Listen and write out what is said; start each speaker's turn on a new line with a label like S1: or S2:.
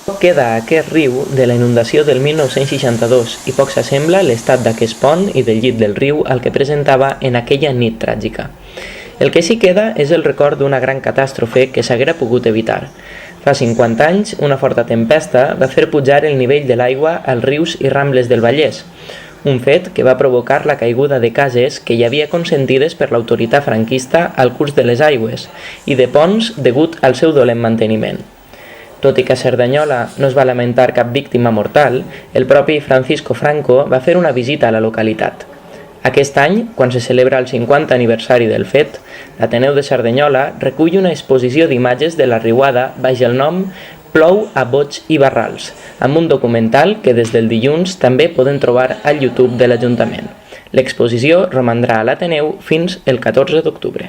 S1: Poc queda a aquest riu de la inundació del 1962 i poc s'assembla l'estat d'aquest pont i del llit del riu al que presentava en aquella nit tràgica. El que sí queda és el record d'una gran catàstrofe que s'haguera pogut evitar. Fa 50 anys, una forta tempesta va fer pujar el nivell de l'aigua als rius i rambles del Vallès, un fet que va provocar la caiguda de cases que hi havia consentides per l'autoritat franquista al curs de les aigües i de ponts degut al seu dolent manteniment. Tot i que a Cerdanyola no es va lamentar cap víctima mortal, el propi Francisco Franco va fer una visita a la localitat. Aquest any, quan se celebra el 50 aniversari del fet, l'Ateneu de Cerdanyola recull una exposició d'imatges de la riuada baix el nom Plou a bots i barrals, amb un documental que des del dilluns també poden trobar al YouTube de l'Ajuntament. L'exposició romandrà a l'Ateneu fins el 14 d'octubre.